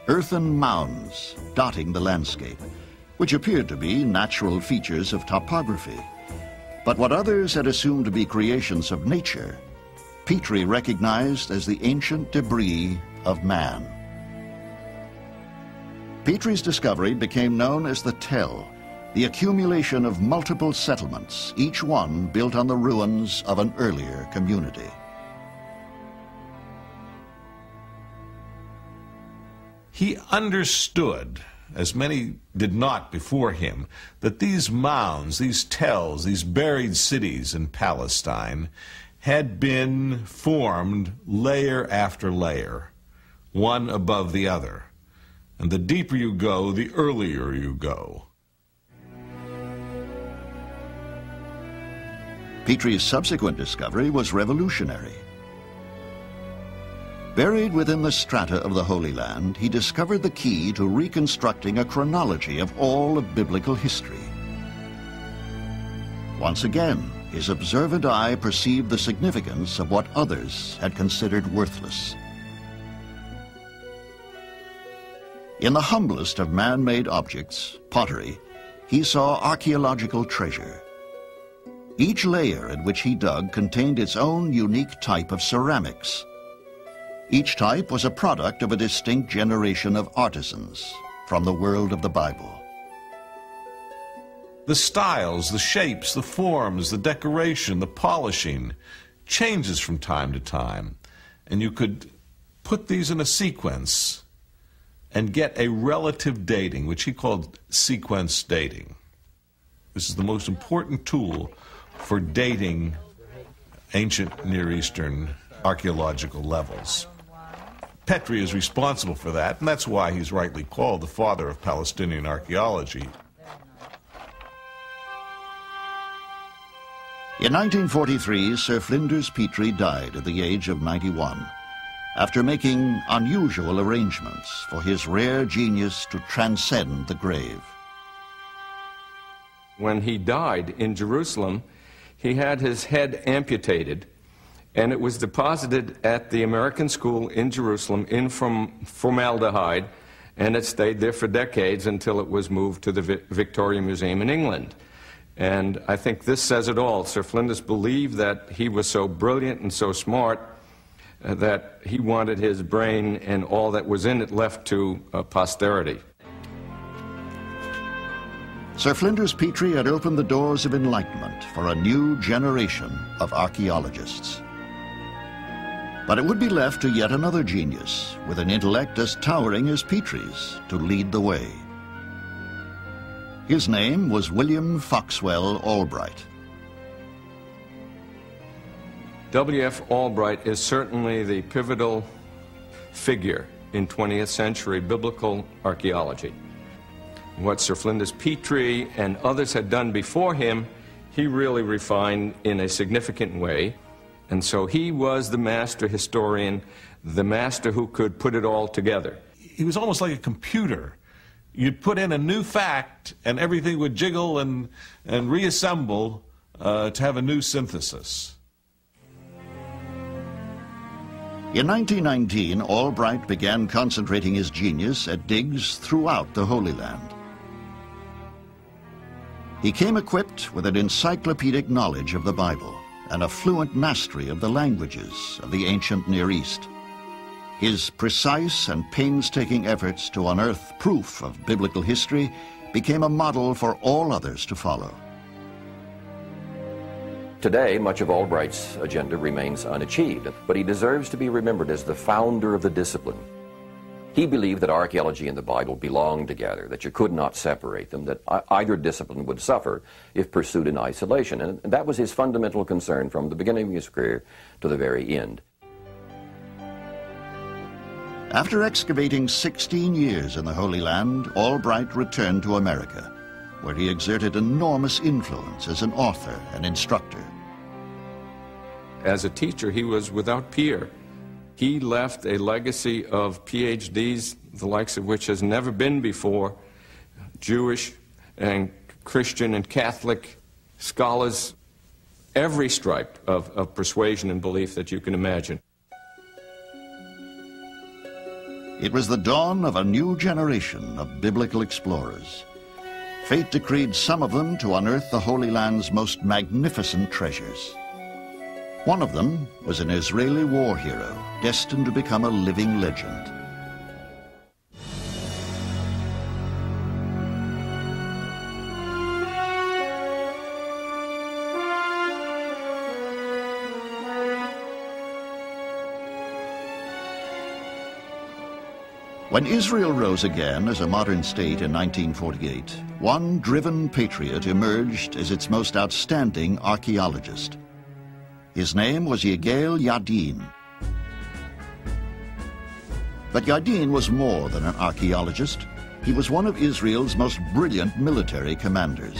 earthen mounds dotting the landscape, which appeared to be natural features of topography. But what others had assumed to be creations of nature, Petrie recognized as the ancient debris of man. Petrie's discovery became known as the Tell, the accumulation of multiple settlements, each one built on the ruins of an earlier community. He understood, as many did not before him, that these mounds, these tells, these buried cities in Palestine had been formed layer after layer, one above the other. And the deeper you go, the earlier you go. Petrie's subsequent discovery was revolutionary. Buried within the strata of the Holy Land, he discovered the key to reconstructing a chronology of all of biblical history. Once again, his observant eye perceived the significance of what others had considered worthless. In the humblest of man-made objects, pottery, he saw archaeological treasure. Each layer at which he dug contained its own unique type of ceramics. Each type was a product of a distinct generation of artisans from the world of the Bible. The styles, the shapes, the forms, the decoration, the polishing changes from time to time. And you could put these in a sequence and get a relative dating, which he called sequence dating. This is the most important tool for dating ancient Near Eastern archaeological levels. Petrie is responsible for that, and that's why he's rightly called the father of Palestinian archaeology. In 1943, Sir Flinders Petrie died at the age of 91, after making unusual arrangements for his rare genius to transcend the grave. When he died in Jerusalem, he had his head amputated, and it was deposited at the American School in Jerusalem in formaldehyde, and it stayed there for decades until it was moved to the Victoria Museum in England. And I think this says it all. Sir Flinders believed that he was so brilliant and so smart that he wanted his brain and all that was in it left to posterity. Sir Flinders Petrie had opened the doors of enlightenment for a new generation of archaeologists. But it would be left to yet another genius, with an intellect as towering as Petrie's, to lead the way. His name was William Foxwell Albright. W.F. Albright is certainly the pivotal figure in 20th century biblical archaeology. What Sir Flinders Petrie and others had done before him, he really refined in a significant way. And so he was the master historian, the master who could put it all together. He was almost like a computer. You'd put in a new fact, and everything would jiggle and reassemble to have a new synthesis. In 1919, Albright began concentrating his genius at digs throughout the Holy Land. He came equipped with an encyclopedic knowledge of the Bible and a fluent mastery of the languages of the ancient Near East. His precise and painstaking efforts to unearth proof of biblical history became a model for all others to follow. Today, much of Albright's agenda remains unachieved, but he deserves to be remembered as the founder of the discipline. He believed that archaeology and the Bible belonged together, that you could not separate them, that either discipline would suffer if pursued in isolation. And that was his fundamental concern from the beginning of his career to the very end. After excavating 16 years in the Holy Land, Albright returned to America, where he exerted enormous influence as an author and instructor. As a teacher, he was without peer. He left a legacy of PhDs, the likes of which has never been before. Jewish and Christian and Catholic scholars, every stripe of persuasion and belief that you can imagine. It was the dawn of a new generation of biblical explorers. Fate decreed some of them to unearth the Holy Land's most magnificent treasures. One of them was an Israeli war hero destined to become a living legend. When Israel rose again as a modern state in 1948, one driven patriot emerged as its most outstanding archaeologist. His name was Yigael Yadin. But Yadin was more than an archaeologist. He was one of Israel's most brilliant military commanders.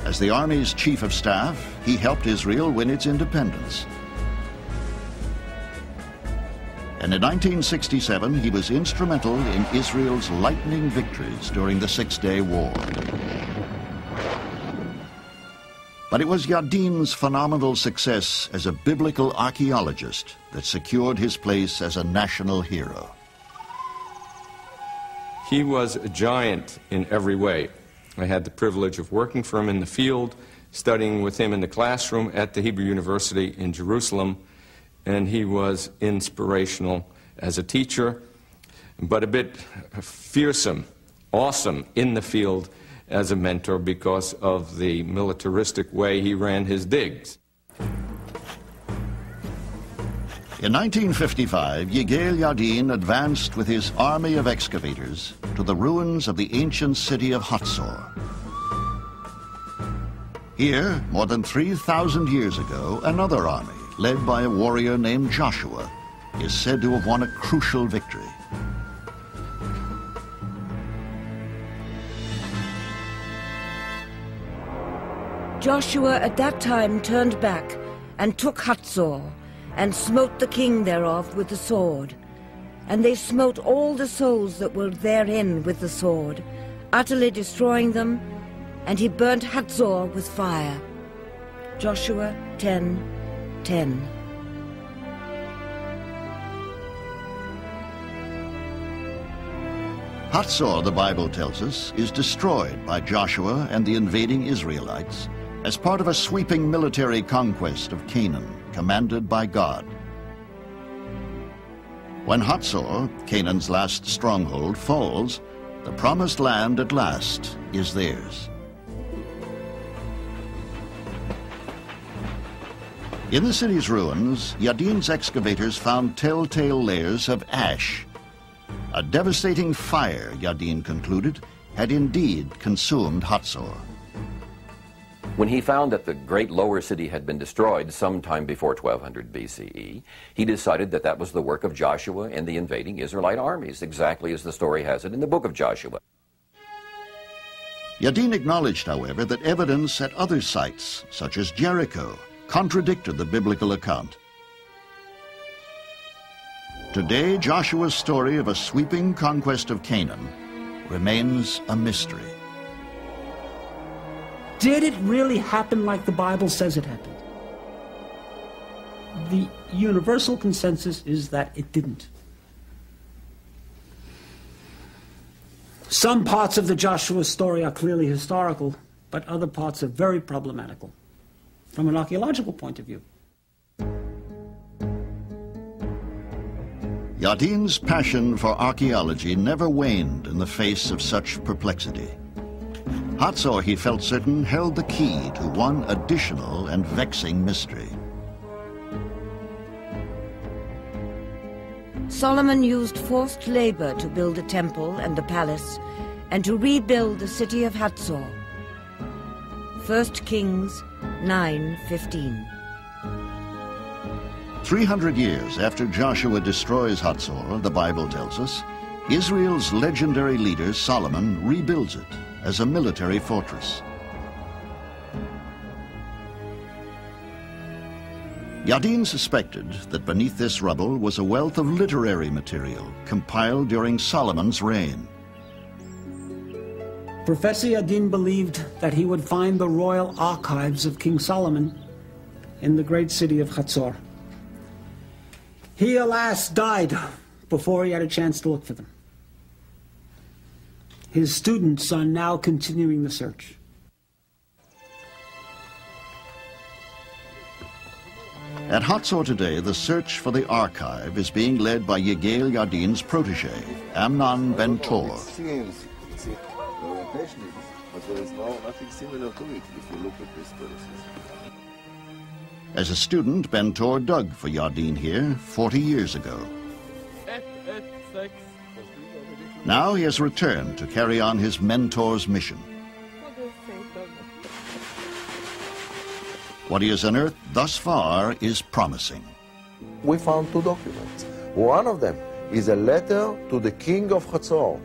As the army's chief of staff, he helped Israel win its independence. And in 1967, he was instrumental in Israel's lightning victories during the Six-Day War. But it was Yadin's phenomenal success as a biblical archaeologist that secured his place as a national hero. He was a giant in every way. I had the privilege of working for him in the field, studying with him in the classroom at the Hebrew University in Jerusalem, and he was inspirational as a teacher, but a bit fearsome, awesome in the field as a mentor because of the militaristic way he ran his digs. In 1955, Yigael Yadin advanced with his army of excavators to the ruins of the ancient city of Hatzor. Here, more than 3,000 years ago, another army, led by a warrior named Joshua, is said to have won a crucial victory. Joshua at that time turned back and took Hatzor, and smote the king thereof with the sword. And they smote all the souls that were therein with the sword, utterly destroying them, and he burnt Hatzor with fire. Joshua 10:10. Hatzor, the Bible tells us, is destroyed by Joshua and the invading Israelites as part of a sweeping military conquest of Canaan, commanded by God. When Hatzor, Canaan's last stronghold, falls, the promised land at last is theirs. In the city's ruins, Yadin's excavators found telltale layers of ash. A devastating fire, Yadin concluded, had indeed consumed Hatzor. When he found that the great lower city had been destroyed sometime before 1200 BCE, he decided that that was the work of Joshua and the invading Israelite armies, exactly as the story has it in the book of Joshua. Yadin acknowledged, however, that evidence at other sites, such as Jericho, contradicted the biblical account. Today, Joshua's story of a sweeping conquest of Canaan remains a mystery. Did it really happen like the Bible says it happened? The universal consensus is that it didn't. Some parts of the Joshua story are clearly historical, but other parts are very problematical from an archaeological point of view. Yadin's passion for archaeology never waned in the face of such perplexity. Hatzor, he felt certain, held the key to one additional and vexing mystery. Solomon used forced labor to build a temple and a palace, and to rebuild the city of Hatzor. 1 Kings 9:15. 300 years after Joshua destroys Hatzor, the Bible tells us, Israel's legendary leader Solomon rebuilds it as a military fortress. Yadin suspected that beneath this rubble was a wealth of literary material compiled during Solomon's reign. Professor Yadin believed that he would find the royal archives of King Solomon in the great city of Hatzor. He, alas, died before he had a chance to look for them. His students are now continuing the search. At Hatzor today, the search for the archive is being led by Yigael Yadin's protege, Amnon Ben Tor. But there is nothing similar to it if you look at this process. As a student, Ben Tor dug for Yadin here 40 years ago. Now he has returned to carry on his mentor's mission. What he has unearthed thus far is promising. We found two documents. One of them is a letter to the king of Hatzor.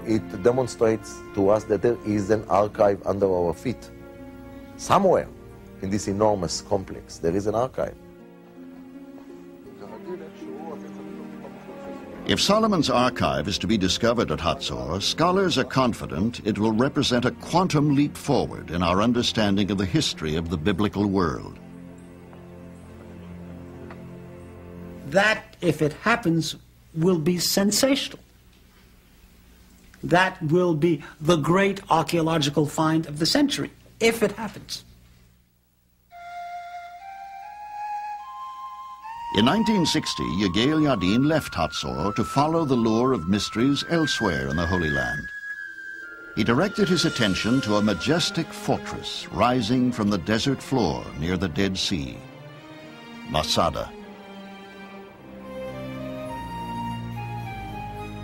It demonstrates to us that there is an archive under our feet. Somewhere in this enormous complex, there is an archive. If Solomon's archive is to be discovered at Hatzor, scholars are confident it will represent a quantum leap forward in our understanding of the history of the biblical world. That, if it happens, will be sensational. That will be the great archaeological find of the century, if it happens. In 1960, Yigael Yadin left Hatzor to follow the lure of mysteries elsewhere in the Holy Land. He directed his attention to a majestic fortress rising from the desert floor near the Dead Sea, Masada.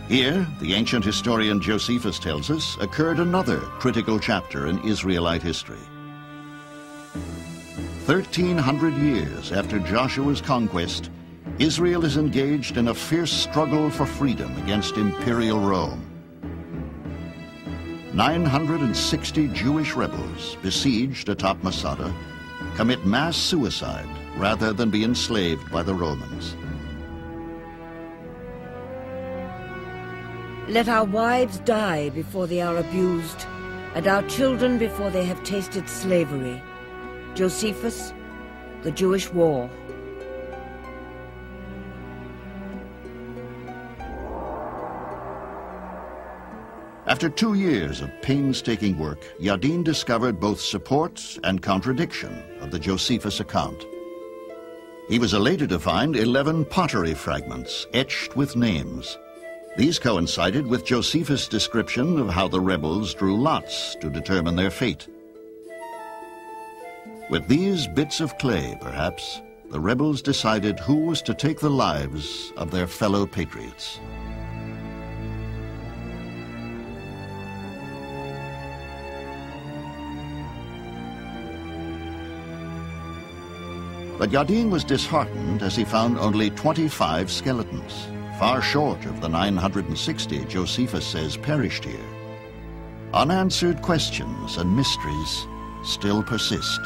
Here, the ancient historian Josephus tells us, occurred another critical chapter in Israelite history. 1,300 years after Joshua's conquest, Israel is engaged in a fierce struggle for freedom against imperial Rome. 960 Jewish rebels besieged atop Masada commit mass suicide rather than be enslaved by the Romans. Let our wives die before they are abused, and our children before they have tasted slavery. Josephus, The Jewish War. After 2 years of painstaking work, Yadin discovered both support and contradiction of the Josephus account. He was elated to find 11 pottery fragments etched with names. These coincided with Josephus' description of how the rebels drew lots to determine their fate. With these bits of clay, perhaps, the rebels decided who was to take the lives of their fellow patriots. But Yadin was disheartened as he found only 25 skeletons, far short of the 960 Josephus says perished here. Unanswered questions and mysteries still persist.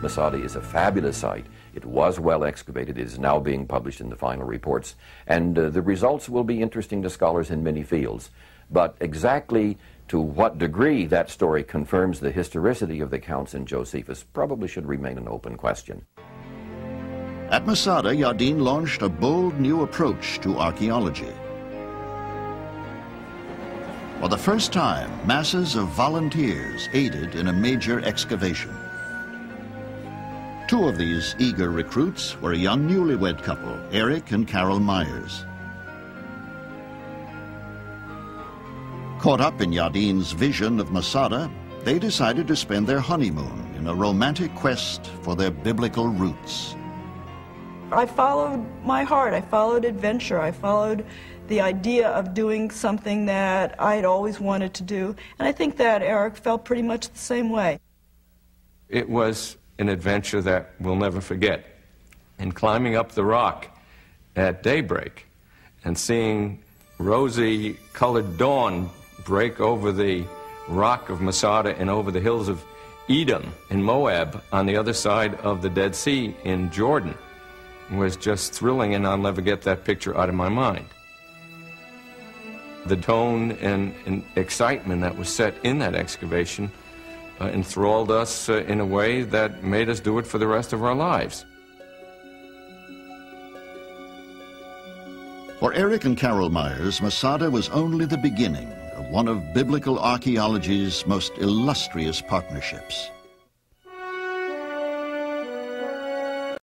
Masada is a fabulous site. It was well excavated. It is now being published in the final reports. And the results will be interesting to scholars in many fields. But exactly to what degree that story confirms the historicity of the accounts in Josephus probably should remain an open question. At Masada, Yadin launched a bold new approach to archaeology. For the first time, masses of volunteers aided in a major excavation. 2 of these eager recruits were a young newlywed couple, Eric and Carol Meyers. Caught up in Yadin's vision of Masada, they decided to spend their honeymoon in a romantic quest for their biblical roots. I followed my heart. I followed adventure. I followed the idea of doing something that I had always wanted to do. And I think that Eric felt pretty much the same way. It was an adventure that we'll never forget. And climbing up the rock at daybreak and seeing rosy-colored dawn break over the rock of Masada and over the hills of Edom in Moab on the other side of the Dead Sea in Jordan was just thrilling, and I'll never get that picture out of my mind. The tone and excitement that was set in that excavation enthralled us in a way that made us do it for the rest of our lives. For Eric and Carol Meyers, Masada was only the beginning of one of biblical archaeology's most illustrious partnerships.